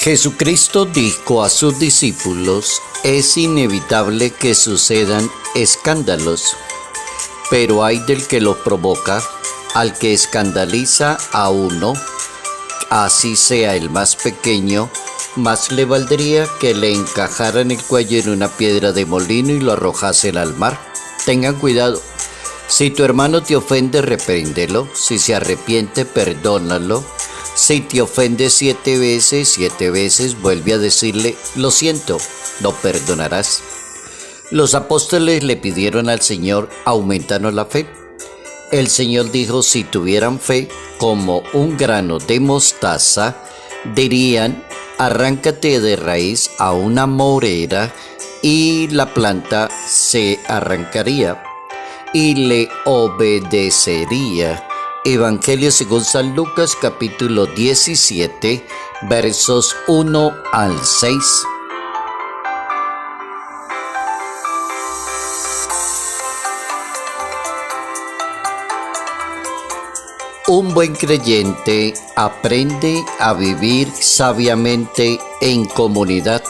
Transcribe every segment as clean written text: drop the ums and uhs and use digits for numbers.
Jesucristo dijo a sus discípulos: es inevitable que sucedan escándalos, pero hay del que los provoca. Al que escandaliza a uno, así sea el más pequeño, más le valdría que le encajaran el cuello en una piedra de molino y lo arrojasen al mar. Tengan cuidado. Si tu hermano te ofende, repréndelo. Si se arrepiente, perdónalo. Si te ofende 7 veces vuelve a decirle: lo siento, lo perdonarás. Los apóstoles le pidieron al Señor: aumentanos la fe. El Señor dijo: si tuvieran fe como un grano de mostaza, dirían: arráncate de raíz a una morera, y la planta se arrancaría y le obedecería. Evangelio según San Lucas, capítulo 17, versos 1 al 6. Un buen creyente aprende a vivir sabiamente en comunidad.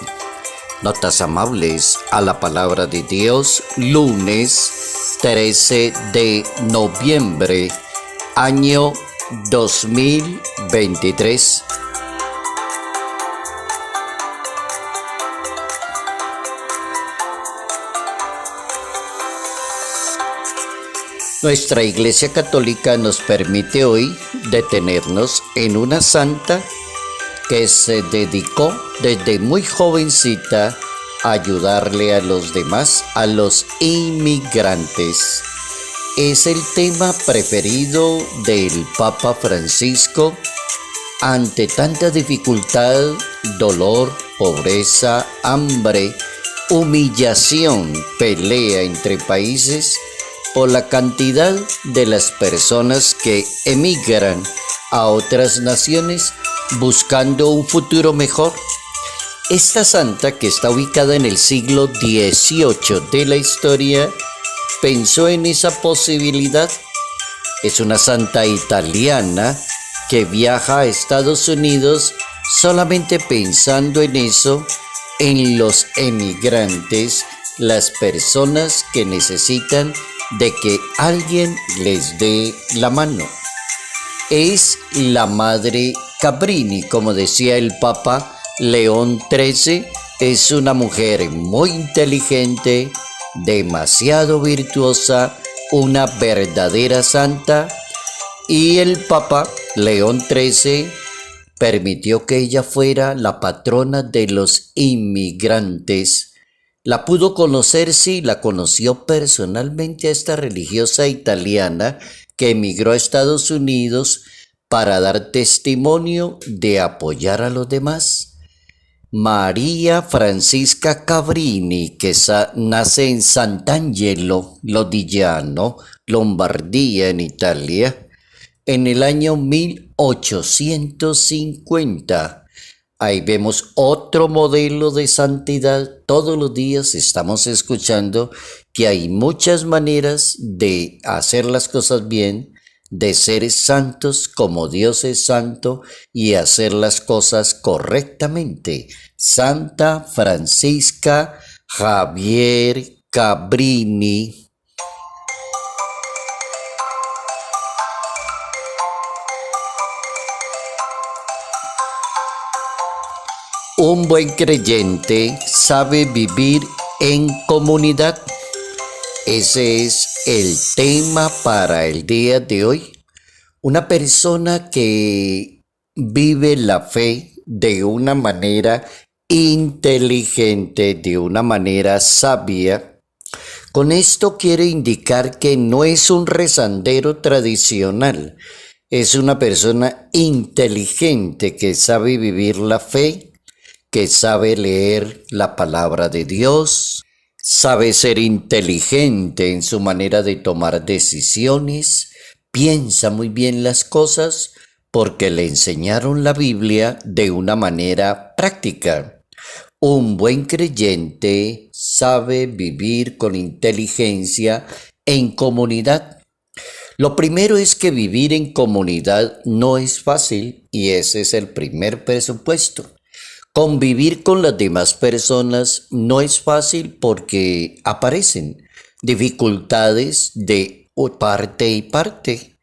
Notas amables a la palabra de Dios, lunes 13 de noviembre, año 2023. Nuestra Iglesia Católica nos permite hoy detenernos en una santa que se dedicó desde muy jovencita a ayudarle a los demás, a los inmigrantes. Es el tema preferido del Papa Francisco ante tanta dificultad, dolor, pobreza, hambre, humillación, pelea entre países por la cantidad de las personas que emigran a otras naciones buscando un futuro mejor. Esta santa, que está ubicada en el siglo XVIII de la historia, pensó en esa posibilidad. Es una santa italiana que viaja a Estados Unidos solamente pensando en eso, en los emigrantes, las personas que necesitan de que alguien les dé la mano. Es la Madre Cabrini, como decía el Papa León XIII, es una mujer muy inteligente, demasiado virtuosa, una verdadera santa, y el Papa León XIII permitió que ella fuera la patrona de los inmigrantes. La pudo conocer, sí, la conoció personalmente a esta religiosa italiana que emigró a Estados Unidos para dar testimonio de apoyar a los demás. María Francisca Cabrini, que nace en Sant'Angelo Lodigiano, Lombardía, en Italia, en el año 1850. Ahí vemos otro modelo de santidad. Todos los días estamos escuchando que hay muchas maneras de hacer las cosas bien, de ser santos como Dios es santo y hacer las cosas correctamente. Santa Francisca Javier Cabrini. Un buen creyente sabe vivir en comunidad. Ese es el tema para el día de hoy. Una persona que vive la fe de una manera inteligente, de una manera sabia. Con esto quiere indicar que no es un rezandero tradicional. Es una persona inteligente que sabe vivir la fe, que sabe leer la palabra de Dios, sabe ser inteligente en su manera de tomar decisiones, piensa muy bien las cosas porque le enseñaron la Biblia de una manera práctica. Un buen creyente sabe vivir con inteligencia en comunidad. Lo primero es que vivir en comunidad no es fácil y ese es el primer presupuesto. Convivir con las demás personas no es fácil porque aparecen dificultades de parte y parte.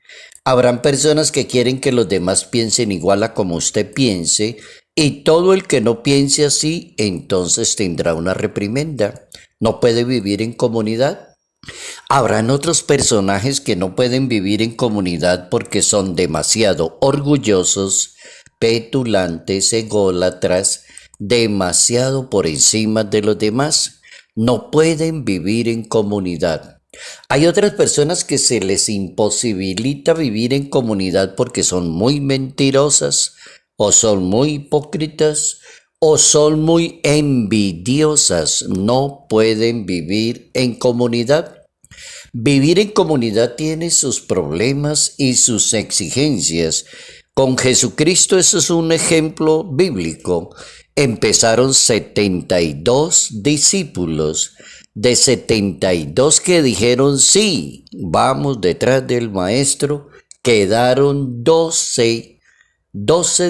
Habrán personas que quieren que los demás piensen igual a como usted piense y todo el que no piense así entonces tendrá una reprimenda. No puede vivir en comunidad. Habrán otros personajes que no pueden vivir en comunidad porque son demasiado orgullosos, petulantes, ególatras, demasiado por encima de los demás. No pueden vivir en comunidad. Hay otras personas que se les imposibilita vivir en comunidad porque son muy mentirosas, o son muy hipócritas, o son muy envidiosas. No pueden vivir en comunidad. Vivir en comunidad tiene sus problemas y sus exigencias. Con Jesucristo eso es un ejemplo bíblico. Empezaron 72 discípulos. De 72 que dijeron sí, vamos detrás del maestro, quedaron 12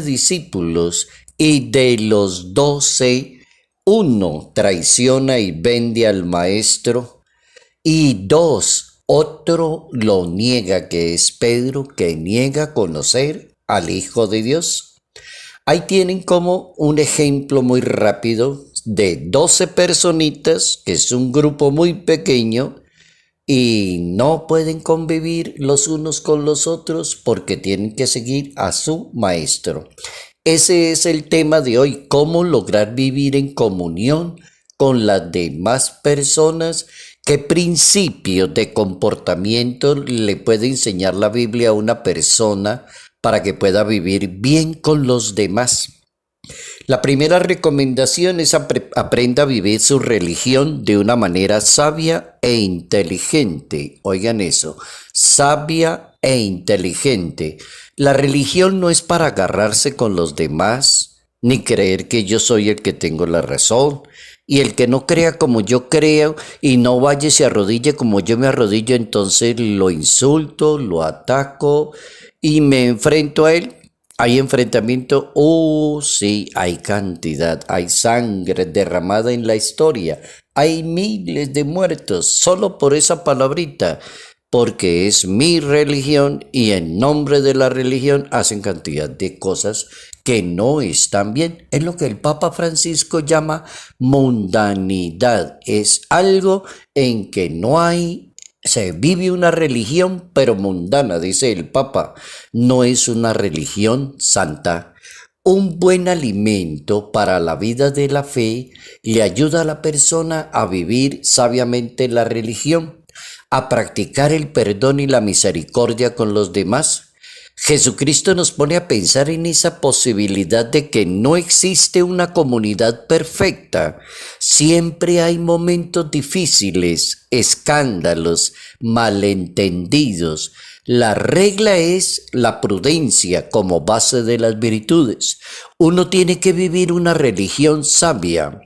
discípulos, y de los 12, uno traiciona y vende al maestro, y dos, otro lo niega, que es Pedro, que niega conocer al Hijo de Dios. Ahí tienen como un ejemplo muy rápido de 12 personitas, que es un grupo muy pequeño, y no pueden convivir los unos con los otros porque tienen que seguir a su maestro. Ese es el tema de hoy, cómo lograr vivir en comunión con las demás personas. ¿Qué principios de comportamiento le puede enseñar la Biblia a una persona para que pueda vivir bien con los demás? La primera recomendación es aprenda a vivir su religión de una manera sabia e inteligente. Oigan eso, sabia e inteligente. La religión no es para agarrarse con los demás, ni creer que yo soy el que tengo la razón. Y el que no crea como yo creo y no vaya y se arrodille como yo me arrodillo, entonces lo insulto, lo ataco y me enfrento a él. ¿Hay enfrentamiento? Sí, hay cantidad, hay sangre derramada en la historia, hay miles de muertos solo por esa palabrita, porque es mi religión y en nombre de la religión hacen cantidad de cosas que no están bien. Es lo que el Papa Francisco llama mundanidad, es algo en que no hay. Se vive una religión pero mundana, dice el Papa, no es una religión santa. Un buen alimento para la vida de la fe le ayuda a la persona a vivir sabiamente la religión, a practicar el perdón y la misericordia con los demás. Jesucristo nos pone a pensar en esa posibilidad de que no existe una comunidad perfecta. Siempre hay momentos difíciles, escándalos, malentendidos. La regla es la prudencia como base de las virtudes. Uno tiene que vivir una religión sabia.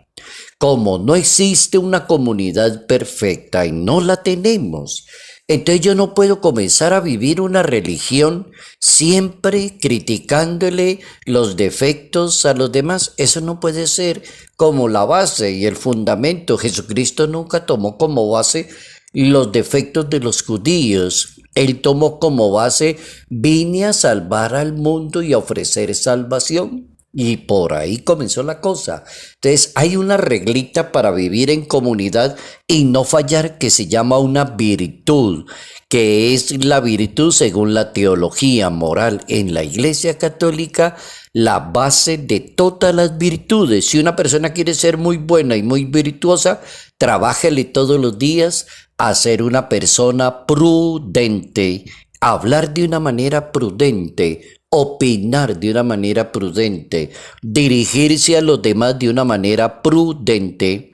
Como no existe una comunidad perfecta y no la tenemos, entonces yo no puedo comenzar a vivir una religión siempre criticándole los defectos a los demás. Eso no puede ser como la base y el fundamento. Jesucristo nunca tomó como base los defectos de los judíos. Él tomó como base, vine a salvar al mundo y a ofrecer salvación. Y por ahí comenzó la cosa. Entonces hay una reglita para vivir en comunidad y no fallar, que se llama una virtud, que es la virtud según la teología moral en la Iglesia Católica, la base de todas las virtudes. Si una persona quiere ser muy buena y muy virtuosa, trabájele todos los días a ser una persona prudente, hablar de una manera prudente, opinar de una manera prudente, dirigirse a los demás de una manera prudente.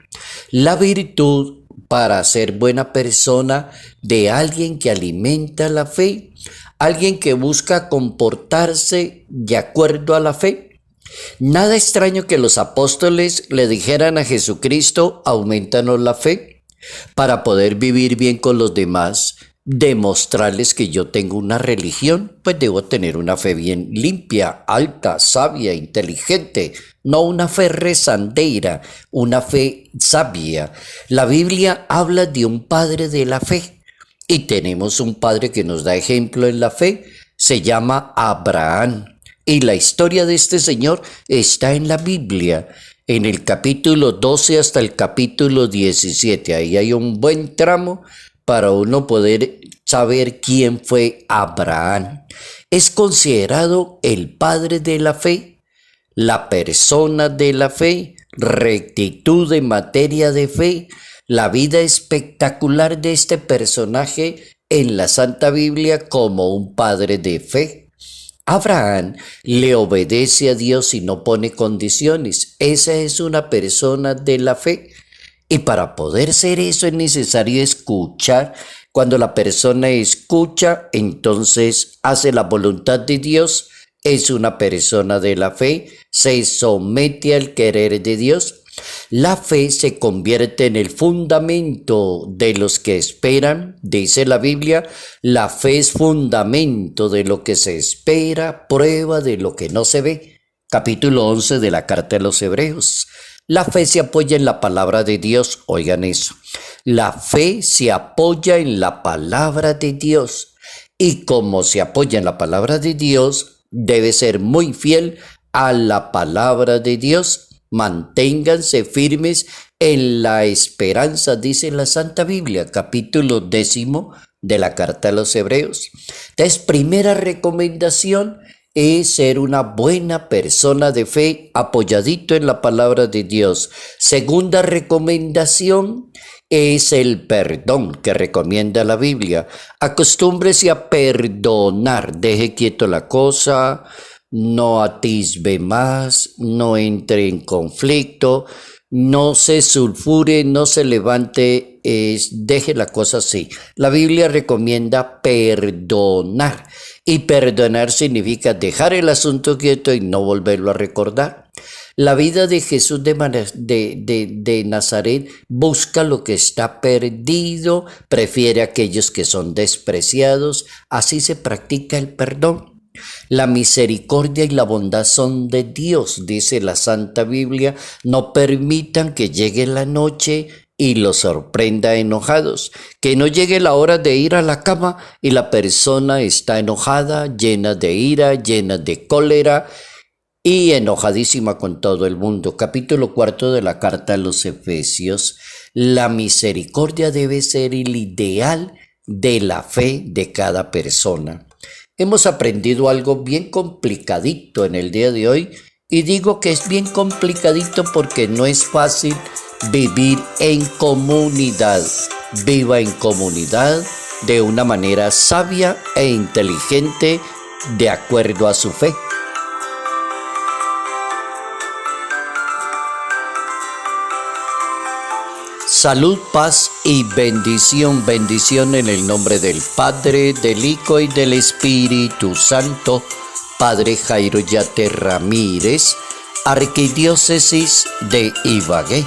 La virtud para ser buena persona de alguien que alimenta la fe, alguien que busca comportarse de acuerdo a la fe. Nada extraño que los apóstoles le dijeran a Jesucristo, aumentanos la fe para poder vivir bien con los demás. demostrarles que yo tengo una religión, pues debo tener una fe bien limpia, alta, sabia, inteligente, no una fe rezandera, una fe sabia. La Biblia habla de un padre de la fe y tenemos un padre que nos da ejemplo en la fe, se llama Abraham. Y la historia de este señor está en la Biblia, en el capítulo 12 hasta el capítulo 17. Ahí hay un buen tramo para uno poder saber quién fue Abraham. Es considerado el padre de la fe, la persona de la fe, rectitud en materia de fe, la vida espectacular de este personaje en la Santa Biblia como un padre de fe. Abraham le obedece a Dios y no pone condiciones. Esa es una persona de la fe. Y para poder ser eso es necesario escuchar. Cuando la persona escucha, entonces hace la voluntad de Dios, es una persona de la fe, se somete al querer de Dios. La fe se convierte en el fundamento de los que esperan, dice la Biblia, la fe es fundamento de lo que se espera, prueba de lo que no se ve. Capítulo 11 de la Carta de los Hebreos. La fe se apoya en la palabra de Dios, oigan eso. La fe se apoya en la palabra de Dios y como se apoya en la palabra de Dios, debe ser muy fiel a la palabra de Dios. Manténganse firmes en la esperanza, dice la Santa Biblia, capítulo 10 de la Carta a los Hebreos. Entonces, primera recomendación es ser una buena persona de fe, apoyadito en la palabra de Dios. Segunda recomendación es el perdón que recomienda la Biblia. Acostúmbrese a perdonar, deje quieto la cosa, no atisbe más, no entre en conflicto, no se sulfure, no se levante, deje la cosa así. La Biblia recomienda perdonar y perdonar significa dejar el asunto quieto y no volverlo a recordar. La vida de Jesús de Nazaret busca lo que está perdido, prefiere a aquellos que son despreciados, así se practica el perdón. La misericordia y la bondad son de Dios, dice la Santa Biblia. No permitan que llegue la noche y los sorprenda enojados. Que no llegue la hora de ir a la cama y la persona está enojada, llena de ira, llena de cólera y enojadísima con todo el mundo. Capítulo 4 de la Carta a los Efesios. La misericordia debe ser el ideal de la fe de cada persona. Hemos aprendido algo bien complicadito en el día de hoy y digo que es bien complicadito porque no es fácil vivir en comunidad. Viva en comunidad de una manera sabia e inteligente de acuerdo a su fe. Salud, paz y bendición, bendición en el nombre del Padre, del Hijo y del Espíritu Santo. Padre Jairo Yate Ramírez, Arquidiócesis de Ibagué.